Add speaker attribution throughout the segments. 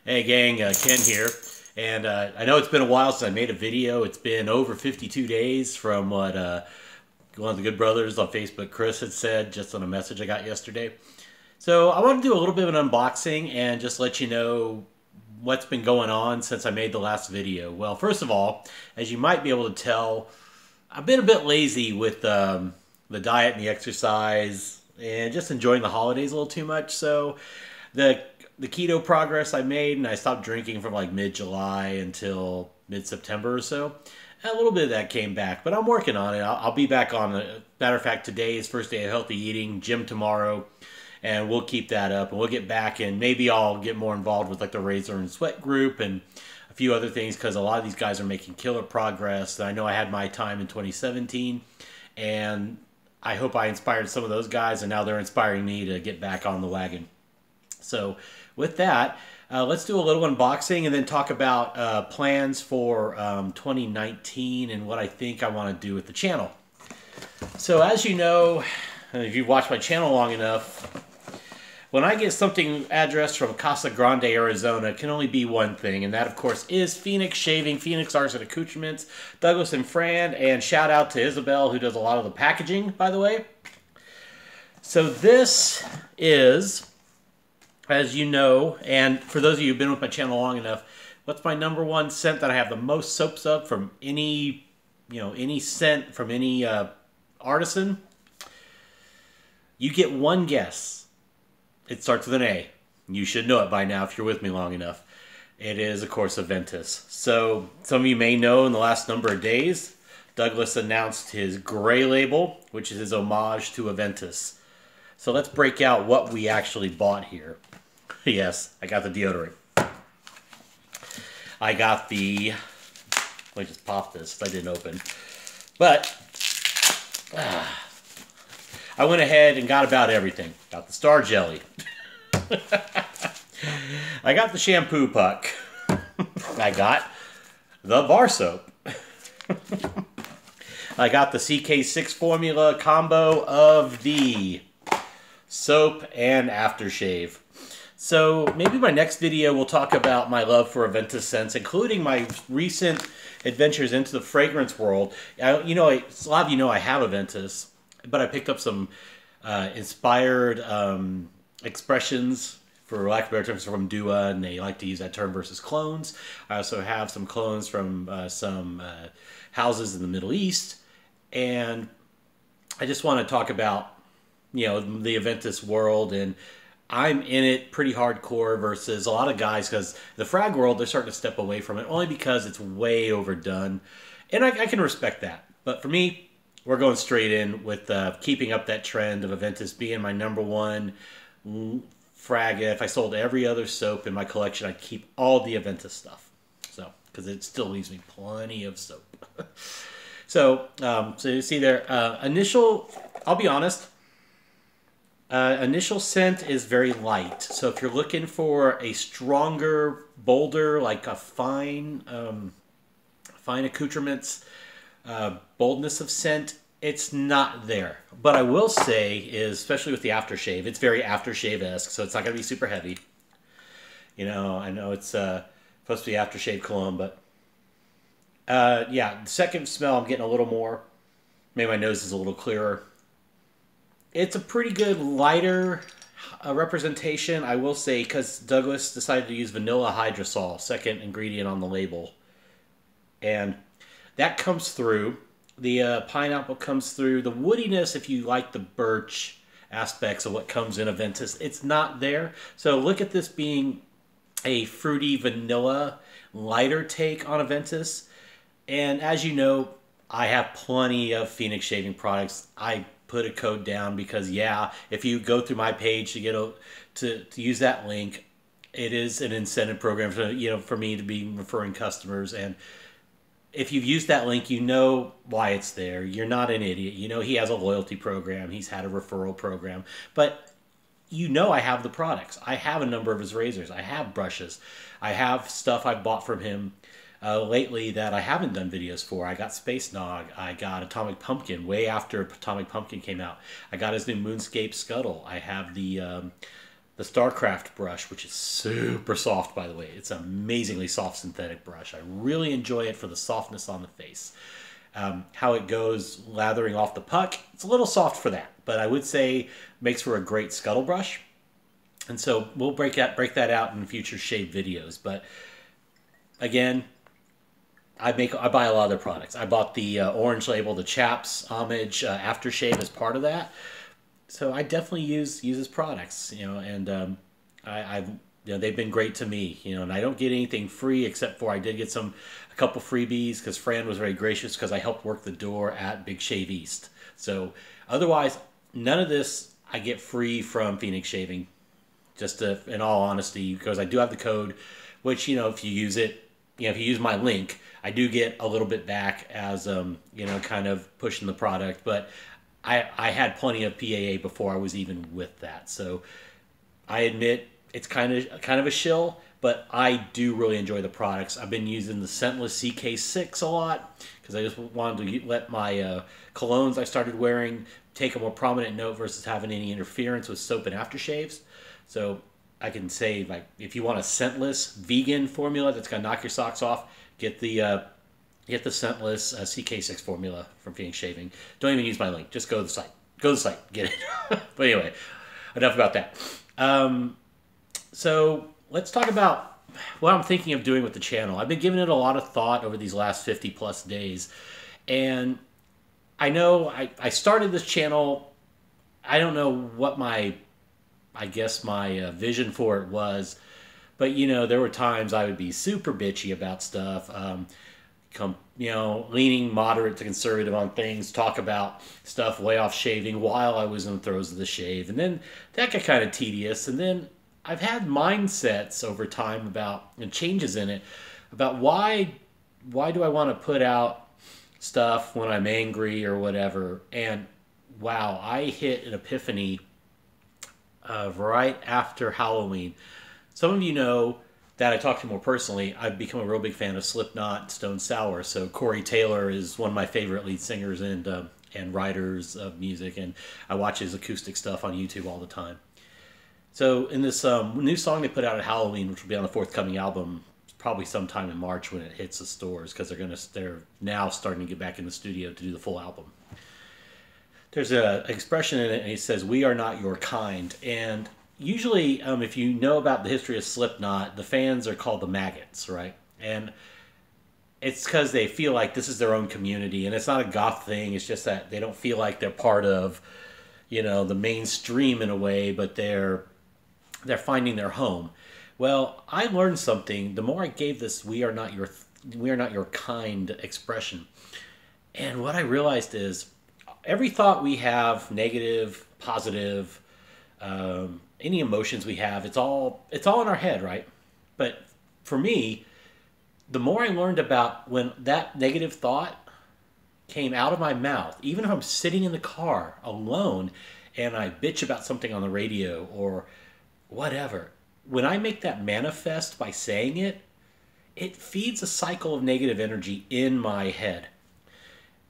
Speaker 1: Hey gang, Ken here. And I know it's been a while since I made a video. It's been over 52 days from what one of the good brothers on Facebook, Chris, had said just on a message I got yesterday. So I want to do a little bit of an unboxing and just let you know what's been going on since I made the last video. Well, first of all, as you might be able to tell, I've been a bit lazy with the diet and the exercise and just enjoying the holidays a little too much. So the keto progress I made, and I stopped drinking from like mid-July until mid-September or so. And a little bit of that came back, but I'm working on it. I'll be back on it. Matter of fact, today is first day of healthy eating, gym tomorrow, and we'll keep that up. And we'll get back, and maybe I'll get more involved with like the Razor and Sweat group and a few other things, because a lot of these guys are making killer progress. I know I had my time in 2017, and I hope I inspired some of those guys, and now they're inspiring me to get back on the wagon. So with that, let's do a little unboxing and then talk about plans for 2019 and what I think I want to do with the channel. So as you know, if you've watched my channel long enough, when I get something addressed from Casa Grande, Arizona, it can only be one thing, and that of course is Phoenix Shaving, Phoenix Arts and Accoutrements, Douglas and Fran, and shout out to Isabel, who does a lot of the packaging, by the way. So this is, as you know, and for those of you who've been with my channel long enough, what's my #1 scent that I have the most soaps of from any, any scent from any artisan? You get one guess. It starts with an A. You should know it by now if you're with me long enough. It is, of course, Aventus. So some of you may know in the last number of days, Douglas announced his gray label, which is his homage to Aventus. So let's break out what we actually bought here. Yes, I got the deodorant. I got the... Let me just pop this. I didn't open. But I went ahead and got about everything. Got the Star Jelly. I got the shampoo puck. I got the bar soap. I got the CK6 formula combo of the soap and aftershave. So maybe my next video will talk about my love for Aventus scents, including my recent adventures into the fragrance world. A lot of you know I have Aventus, but I picked up some inspired expressions, for lack of better terms, from Dua, and they like to use that term versus clones. I also have some clones from some houses in the Middle East, and I just want to talk about the Aventus world, and I'm in it pretty hardcore versus a lot of guys, because the frag world, they're starting to step away from it only because it's way overdone, and I can respect that. But for me, we're going straight in with keeping up that trend of Aventus being my #1 frag. If I sold every other soap in my collection, I'd keep all the Aventus stuff. So, because it still leaves me plenty of soap. So you see there, I'll be honest, initial scent is very light. So if you're looking for a stronger, bolder, like a fine accoutrements, boldness of scent, it's not there. But I will say is, especially with the aftershave, it's very aftershave-esque, so it's not going to be super heavy. I know it's supposed to be aftershave cologne, but yeah, the second smell, I'm getting a little more. Maybe my nose is a little clearer. It's a pretty good lighter representation, I will say, because Douglas decided to use vanilla hydrosol, second ingredient on the label. And that comes through. The pineapple comes through. The woodiness, if you like the birch aspects of what comes in Aventus, it's not there. So look at this being a fruity vanilla lighter take on Aventus. And as you know, I have plenty of Phoenix shaving products. I put a code down because, yeah, if you go through my page to get to use that link, it is an incentive program for me to be referring customers. And if you've used that link, you know why it's there. You're not an idiot. He has a loyalty program. He's had a referral program. But I have the products. I have a number of his razors. I have brushes. I have stuff I bought from him lately that I haven't done videos for. I got Space Nog. I got Atomic Pumpkin way after Atomic Pumpkin came out. I got his new Moonscape Scuttle. I have the the StarCraft brush, which is super soft, by the way. It's an amazingly soft synthetic brush. I really enjoy it for the softness on the face. How it goes lathering off the puck, it's a little soft for that, but I would say makes for a great scuttle brush. And so we'll break that out in future shave videos. But again, I buy a lot of their products. I bought the Orange Label, the Chaps Homage aftershave as part of that. So I definitely use his products, and they've been great to me, and I don't get anything free except for I did get a couple freebies because Fran was very gracious because I helped work the door at Big Shave East. So otherwise, none of this I get free from Phoenix Shaving, just in all honesty, because I do have the code, which, if you use it, if you use my link, I do get a little bit back as, kind of pushing the product, but I had plenty of PAA before I was even with that. So I admit it's kind of a shill, but I do really enjoy the products. I've been using the Scentless CK6 a lot because I just wanted to let my colognes I started wearing take a more prominent note versus having any interference with soap and aftershaves. So I can say, like, if you want a scentless vegan formula that's going to knock your socks off, get the Scentless CK6 formula from Phoenix Shaving. Don't even use my link. Just go to the site. Go to the site. Get it. But anyway, enough about that. So let's talk about what I'm thinking of doing with the channel. I've been giving it a lot of thought over these last 50 plus days. And I know I started this channel. I don't know what my vision for it was. But, there were times I would be super bitchy about stuff. Leaning moderate to conservative on things, talk about stuff way off shaving while I was in the throes of the shave. And then that got kind of tedious. And then I've had mindsets over time and changes in it about why do I want to put out stuff when I'm angry or whatever. And wow, I hit an epiphany right after Halloween. Some of you know that I talk to more personally. I've become a real big fan of Slipknot, Stone Sour. So Corey Taylor is one of my favorite lead singers and writers of music, and I watch his acoustic stuff on YouTube all the time. So in this new song they put out at Halloween, which will be on the forthcoming album, probably sometime in March when it hits the stores, because they're now starting to get back in the studio to do the full album. There's an expression in it, and it says, "We are not your kind," and usually, if you know about the history of Slipknot, the fans are called the maggots, right? And it's because they feel like this is their own community, and it's not a goth thing. It's just that they don't feel like they're part of, the mainstream in a way, but they're finding their home. Well, I learned something. The more I gave this "we are not your kind" expression, and what I realized is every thought we have, negative, positive, any emotions we have, it's all in our head, right? But for me, the more I learned about when that negative thought came out of my mouth, even if I'm sitting in the car alone and I bitch about something on the radio or whatever, when I make that manifest by saying it, it feeds a cycle of negative energy in my head.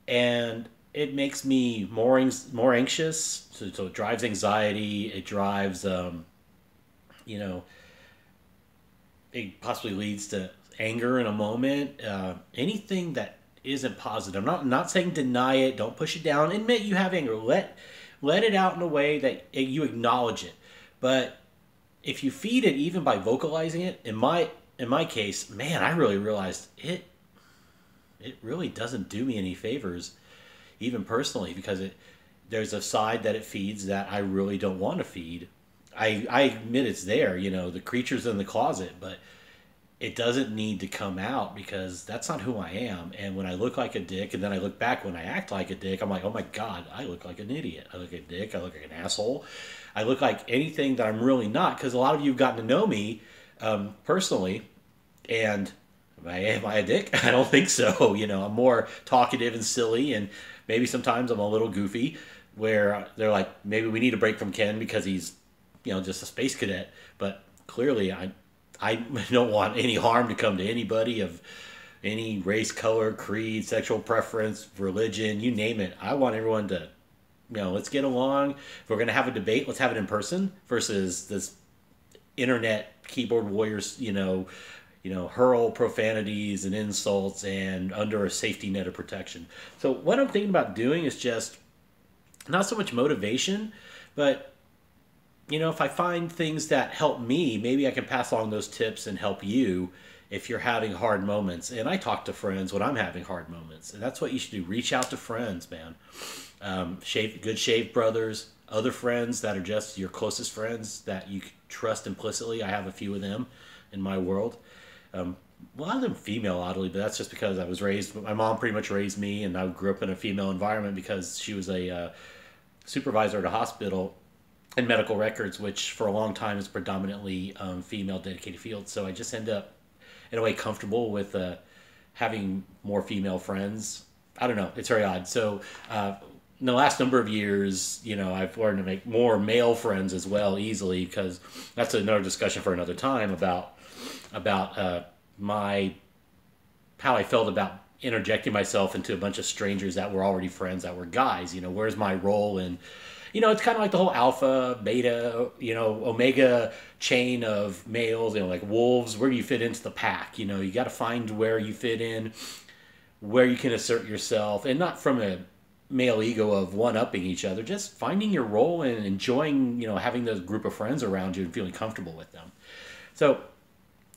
Speaker 1: And it makes me more anxious, so it drives anxiety, it drives, it possibly leads to anger in a moment, anything that isn't positive. I'm not saying deny it, don't push it down, admit you have anger, let it out in a way that you acknowledge it. But if you feed it even by vocalizing it, in my case, man, I really realized it really doesn't do me any favors, even personally, because there's a side that it feeds that I really don't want to feed. I admit it's there, the creature's in the closet, but it doesn't need to come out because that's not who I am. And when I look like a dick, and then I look back when I act like a dick, I'm like, oh my God, I look like an idiot. I look like a dick. I look like an asshole. I look like anything that I'm really not, because a lot of you have gotten to know me personally, and am I a dick? I don't think so. I'm more talkative and silly, and maybe sometimes I'm a little goofy, where they're like, maybe we need a break from Ken because he's, just a space cadet. But clearly, I don't want any harm to come to anybody of any race, color, creed, sexual preference, religion, you name it. I want everyone to, let's get along. If we're going to have a debate, let's have it in person versus this internet keyboard warriors, hurl profanities and insults and under a safety net of protection. So what I'm thinking about doing is just not so much motivation, but if I find things that help me, maybe I can pass along those tips and help you if you're having hard moments. And I talk to friends when I'm having hard moments, and that's what you should do. Reach out to friends, man. Good shave brothers, other friends that are just your closest friends that you trust implicitly. I have a few of them in my world. A lot of them female, oddly, but that's just because my mom pretty much raised me, and I grew up in a female environment because she was a supervisor at a hospital in medical records, which for a long time is predominantly female dedicated field. So I just end up, in a way, comfortable with having more female friends. I don't know. It's very odd. So in the last number of years, I've learned to make more male friends as well easily, because that's another discussion for another time about how I felt about interjecting myself into a bunch of strangers that were already friends that were guys. Where's my role in, it's kind of like the whole alpha, beta, omega chain of males, like wolves. Where do you fit into the pack? You got to find where you fit in, where you can assert yourself, and not from a male ego of one-upping each other, just finding your role and enjoying, having those group of friends around you and feeling comfortable with them. So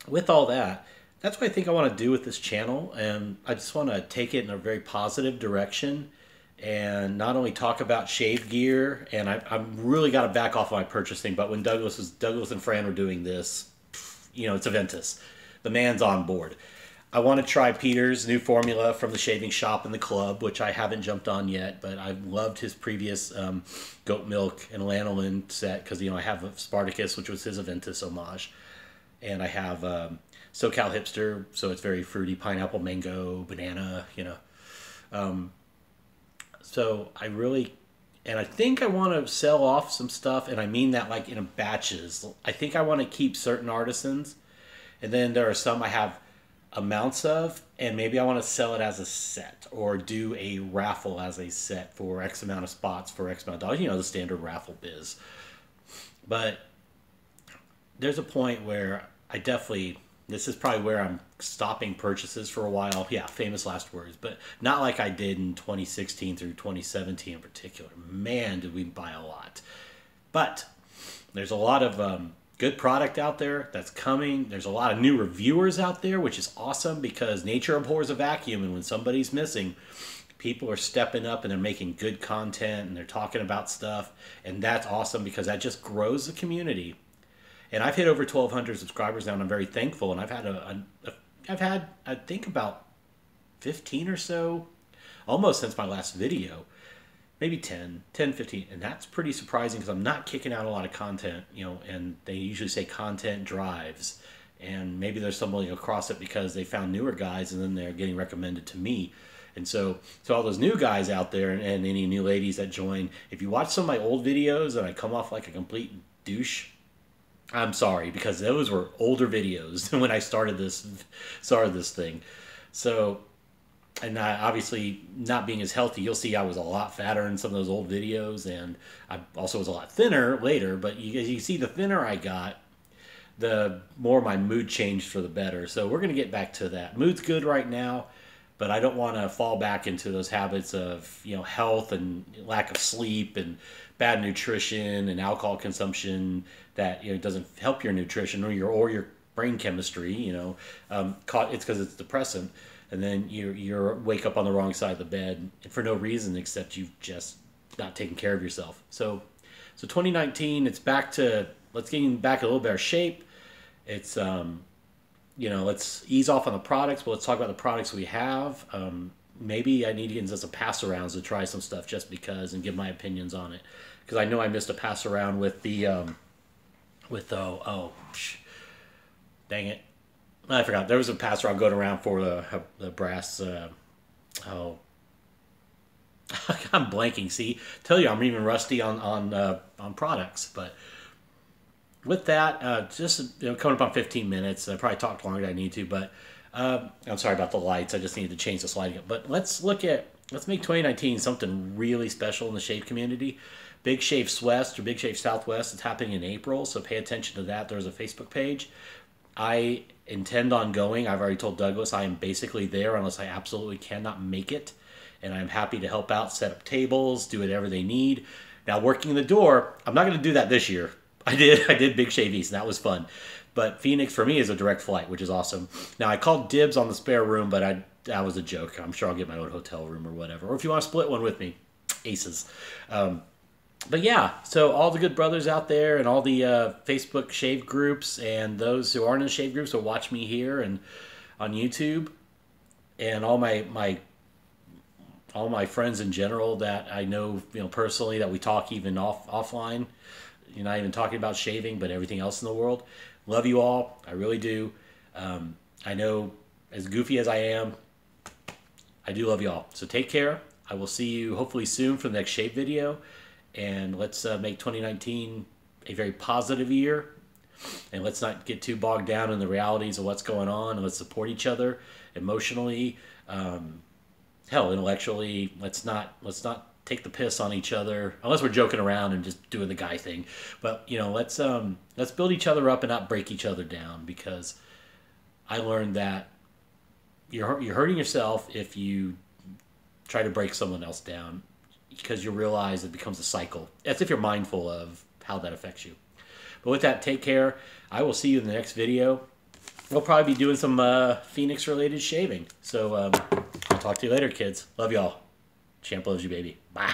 Speaker 1: with all that, that's what I think I want to do with this channel, and I just want to take it in a very positive direction and not only talk about shave gear, and I'm really got to back off my purchasing, but when Douglas and Fran were doing this, it's Aventus. The man's on board. I want to try Peter's new formula from the shaving shop in the club, which I haven't jumped on yet, but I've loved his previous goat milk and lanolin set, because I have a Spartacus, which was his Aventus homage, and I have SoCal Hipster, so it's very fruity, pineapple, mango, banana, so I think I want to sell off some stuff, and I mean that like in batches. I think I want to keep certain artisans, and then there are some I have amounts of, and maybe I want to sell it as a set or do a raffle as a set for X amount of spots for X amount of dollars, the standard raffle biz. But there's a point where this is probably where I'm stopping purchases for a while. Yeah, famous last words, but not like I did in 2016 through 2017 in particular. Man, did we buy a lot. But there's a lot of good product out there that's coming. There's a lot of new reviewers out there, which is awesome, because nature abhors a vacuum, and when somebody's missing, people are stepping up and they're making good content and they're talking about stuff, and that's awesome because that just grows the community. And I've hit over 1,200 subscribers now, and I'm very thankful. And I've had I think about 15 or so, almost since my last video, maybe 10, 15, and that's pretty surprising because I'm not kicking out a lot of content, and they usually say content drives, and maybe they're stumbling across it because they found newer guys and then they're getting recommended to me. And so all those new guys out there and any new ladies that join, if you watch some of my old videos and I come off like a complete douche, I'm sorry, because those were older videos than when I started this thing. So, and obviously not being as healthy, you'll see I was a lot fatter in some of those old videos, and I also was a lot thinner later. But you see, the thinner I got, the more my mood changed for the better. So we're going to get back to that. Mood's good right now, but I don't want to fall back into those habits of health and lack of sleep and bad nutrition and alcohol consumption that doesn't help your nutrition or your brain chemistry. It's because it's depressant, and then you wake up on the wrong side of the bed for no reason except you've just not taken care of yourself. So 2019, it's back to let's get back a little better shape. It's let's ease off on the products, but let's talk about the products we have. Maybe I need to get into some pass-arounds to try some stuff just because and give my opinions on it. Because I know I missed a pass-around with the, dang it. I forgot. There was a pass-around going around for the brass, I'm blanking. See, tell you I'm even rusty on products, but with that, just coming up on 15 minutes. I probably talked longer than I need to, but I'm sorry about the lights. I just needed to change the slide again. But let's make 2019 something really special in the shave community. Big Shave West or Big Shave Southwest is happening in April, so pay attention to that. There's a Facebook page. I intend on going. I've already told Douglas I am basically there unless I absolutely cannot make it. And I'm happy to help out, set up tables, do whatever they need. Now, working the door, I'm not going to do that this year. I did Big Shave East, and that was fun. But Phoenix, for me, is a direct flight, which is awesome. Now, I called dibs on the spare room, but that was a joke. I'm sure I'll get my own hotel room or whatever. Or if you want to split one with me, aces. But yeah, so all the good brothers out there and all the Facebook shave groups and those who aren't in shave groups will watch me here and on YouTube, and all my friends in general that I know, personally, that we talk even offline. You're not even talking about shaving, but everything else in the world. Love you all. I really do. I know, as goofy as I am, I do love you all. So take care. I will see you hopefully soon for the next shave video. And let's make 2019 a very positive year. And let's not get too bogged down in the realities of what's going on. And let's support each other emotionally, intellectually. Let's not take the piss on each other unless we're joking around and just doing the guy thing. But let's build each other up and not break each other down, because I learned that you're hurting yourself if you try to break someone else down, because you realize it becomes a cycle. That's if you're mindful of how that affects you. But with that, take care. I will see you in the next video. We'll probably be doing some Phoenix-related shaving. So I'll talk to you later, kids. Love y'all. Champ loves you, baby. Bye.